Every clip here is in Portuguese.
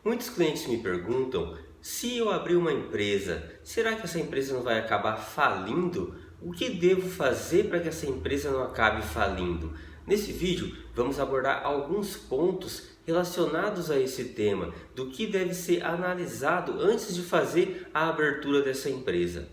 Muitos clientes me perguntam, se eu abrir uma empresa, será que essa empresa não vai acabar falindo? O que devo fazer para que essa empresa não acabe falindo? Nesse vídeo, vamos abordar alguns pontos relacionados a esse tema, do que deve ser analisado antes de fazer a abertura dessa empresa.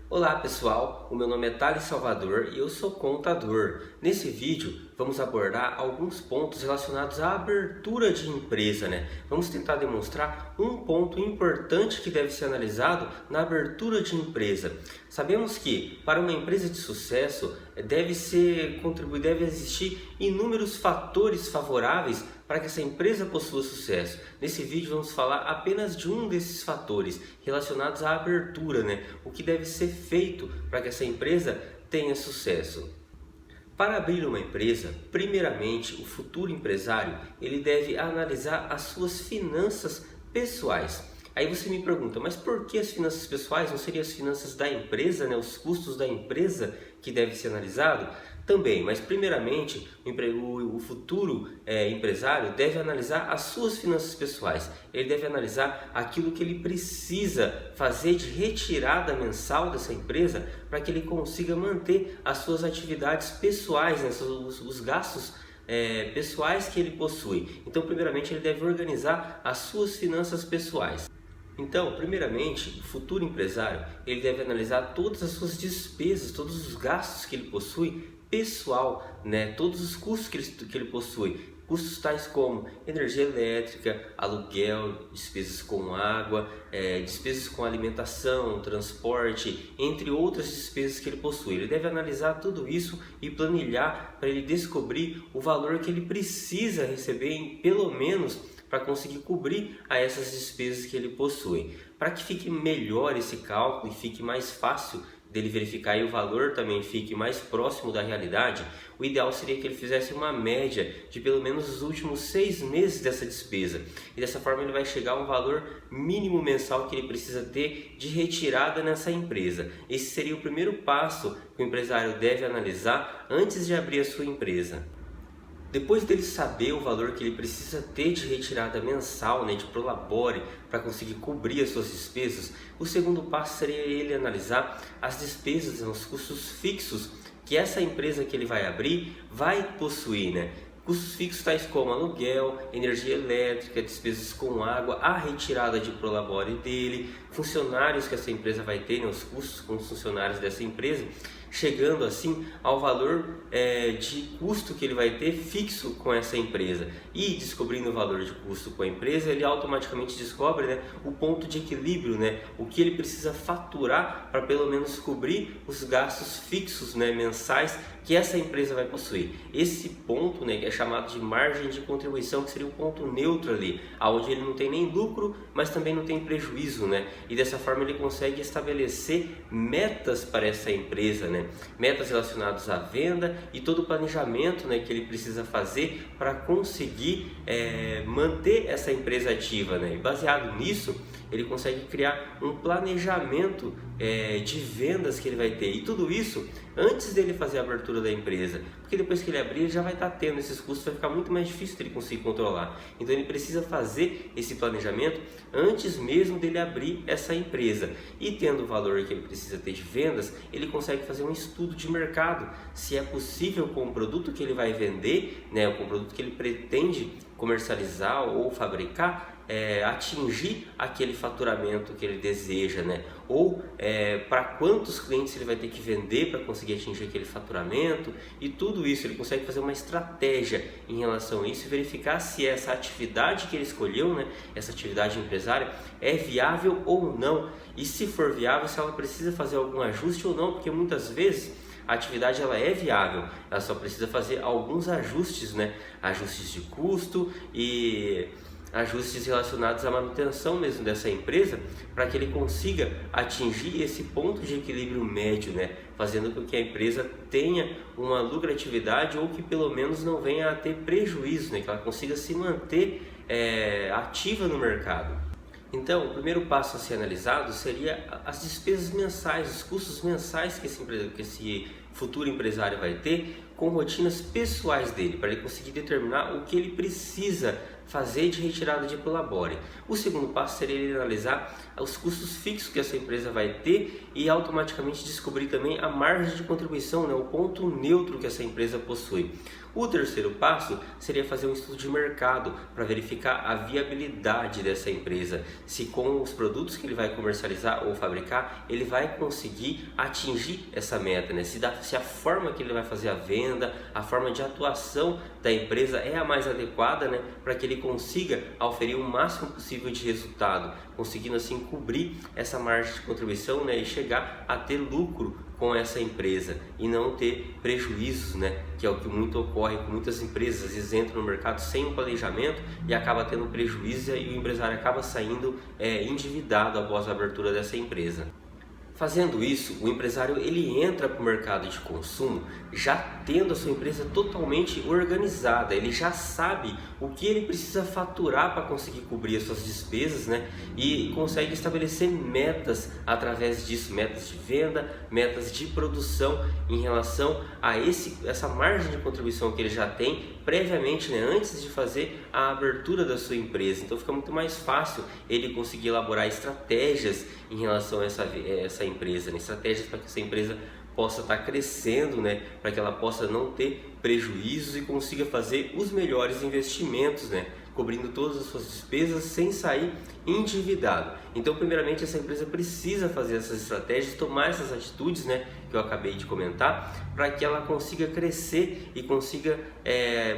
Olá pessoal, o meu nome é Thales Salvador e eu sou contador. Nesse vídeo vamos abordar alguns pontos relacionados à abertura de empresa, Vamos tentar demonstrar um ponto importante que deve ser analisado na abertura de empresa. Sabemos que para uma empresa de sucesso deve existir inúmeros fatores favoráveis para que essa empresa possua sucesso. Nesse vídeo vamos falar apenas de um desses fatores relacionados à abertura, O que deve ser feito para que essa empresa tenha sucesso. Para abrir uma empresa, primeiramente o futuro empresário ele deve analisar as suas finanças pessoais. Aí você me pergunta, mas por que as finanças pessoais? Não seriam as finanças da empresa, os custos da empresa que deve ser analisado? Também, mas primeiramente o futuro empresário deve analisar as suas finanças pessoais. Ele deve analisar aquilo que ele precisa fazer de retirada mensal dessa empresa para que ele consiga manter as suas atividades pessoais, os gastos pessoais que ele possui. Então, primeiramente, ele deve organizar as suas finanças pessoais. Então, primeiramente, o futuro empresário ele deve analisar todas as suas despesas, todos os gastos que ele possui pessoal, todos os custos que ele possui. Custos tais como energia elétrica, aluguel, despesas com água, despesas com alimentação, transporte, entre outras despesas que ele possui. Ele deve analisar tudo isso e planilhar para ele descobrir o valor que ele precisa receber pelo menos para conseguir cobrir a essas despesas que ele possui. Para que fique melhor esse cálculo e fique mais fácil dele verificar e o valor também fique mais próximo da realidade, o ideal seria que ele fizesse uma média de pelo menos os últimos 6 meses dessa despesa. E dessa forma ele vai chegar a um valor mínimo mensal que ele precisa ter de retirada nessa empresa. Esse seria o primeiro passo que o empresário deve analisar antes de abrir a sua empresa. Depois dele saber o valor que ele precisa ter de retirada mensal, de prolabore, para conseguir cobrir as suas despesas, o segundo passo seria ele analisar as despesas, os custos fixos que essa empresa que ele vai abrir vai possuir, Custos fixos tais como aluguel, energia elétrica, despesas com água, a retirada de prolabore dele, funcionários que essa empresa vai ter, os custos com os funcionários dessa empresa, chegando assim ao valor de custo que ele vai ter fixo com essa empresa. E descobrindo o valor de custo com a empresa, ele automaticamente descobre o ponto de equilíbrio, o que ele precisa faturar para pelo menos cobrir os gastos fixos mensais que essa empresa vai possuir. Esse ponto que é chamado de margem de contribuição, que seria um ponto neutro ali, onde ele não tem nem lucro, mas também não tem prejuízo, E dessa forma ele consegue estabelecer metas para essa empresa, Metas relacionadas à venda e todo o planejamento que ele precisa fazer para conseguir manter essa empresa ativa, E baseado nisso, ele consegue criar um planejamento de vendas que ele vai ter. E tudo isso antes dele fazer a abertura da empresa. Porque depois que ele abrir, ele já vai estar tendo esses custos, vai ficar muito mais difícil dele conseguir controlar. Então ele precisa fazer esse planejamento antes mesmo dele abrir essa empresa. E tendo o valor que ele precisa ter de vendas, ele consegue fazer um estudo de mercado. Se é possível com o produto que ele vai vender, com o produto que ele pretende comercializar ou fabricar, atingir aquele faturamento que ele deseja, Ou para quantos clientes ele vai ter que vender para conseguir atingir aquele faturamento, e tudo isso ele consegue fazer uma estratégia em relação a isso e verificar se essa atividade que ele escolheu, essa atividade empresária, é viável ou não, e se for viável, se ela precisa fazer algum ajuste ou não, porque muitas vezes a atividade ela é viável, ela só precisa fazer alguns ajustes, Ajustes de custo e ajustes relacionados à manutenção mesmo dessa empresa, para que ele consiga atingir esse ponto de equilíbrio médio, fazendo com que a empresa tenha uma lucratividade ou que pelo menos não venha a ter prejuízo, que ela consiga se manter ativa no mercado. Então, o primeiro passo a ser analisado seria as despesas mensais, os custos mensais que esse futuro empresário vai ter com rotinas pessoais dele, para ele conseguir determinar o que ele precisa fazer de retirada de prolabore. O segundo passo seria ele analisar os custos fixos que essa empresa vai ter e automaticamente descobrir também a margem de contribuição, né, o ponto neutro que essa empresa possui. O terceiro passo seria fazer um estudo de mercado para verificar a viabilidade dessa empresa, se com os produtos que ele vai comercializar ou fabricar, ele vai conseguir atingir essa meta, né? Se a forma que ele vai fazer a venda, a forma de atuação da empresa é a mais adequada, né, para que ele consiga oferir o máximo possível de resultado, conseguindo assim cobrir essa margem de contribuição, né, e chegar a ter lucro com essa empresa e não ter prejuízos, né, que é o que muito ocorre com muitas empresas. Às vezes entram no mercado sem um planejamento e acaba tendo prejuízo e o empresário acaba saindo endividado após a abertura dessa empresa. Fazendo isso, o empresário ele entra para o mercado de consumo já tendo a sua empresa totalmente organizada, ele já sabe o que ele precisa faturar para conseguir cobrir as suas despesas, né? E consegue estabelecer metas através disso, metas de venda, metas de produção em relação a essa margem de contribuição que ele já tem previamente, né, antes de fazer a abertura da sua empresa. Então fica muito mais fácil ele conseguir elaborar estratégias em relação a essa empresa, né? Estratégias para que essa empresa possa estar crescendo, né, para que ela possa não ter prejuízos e consiga fazer os melhores investimentos, né, cobrindo todas as suas despesas sem sair endividado. Então, primeiramente, essa empresa precisa fazer essas estratégias, tomar essas atitudes, né, que eu acabei de comentar, para que ela consiga crescer e consiga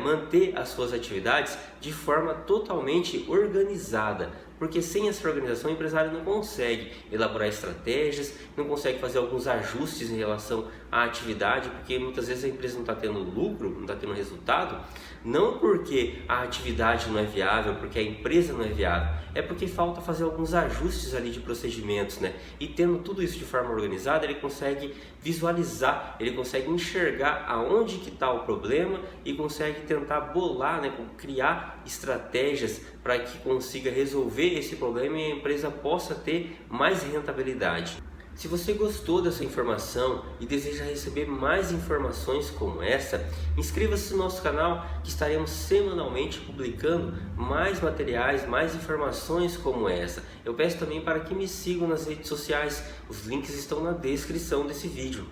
manter as suas atividades de forma totalmente organizada. Porque sem essa organização o empresário não consegue elaborar estratégias, não consegue fazer alguns ajustes em relação à atividade, porque muitas vezes a empresa não está tendo lucro, não está tendo resultado, não porque a atividade não é viável, porque a empresa não é viável, é porque falta fazer alguns ajustes ali de procedimentos, né? E tendo tudo isso de forma organizada, ele consegue visualizar, ele consegue enxergar aonde que está o problema e consegue tentar bolar, né, criar estratégias para que consiga resolver esse problema e a empresa possa ter mais rentabilidade. Se você gostou dessa informação e deseja receber mais informações como essa, inscreva-se no nosso canal que estaremos semanalmente publicando mais materiais, mais informações como essa. Eu peço também para que me sigam nas redes sociais, os links estão na descrição desse vídeo.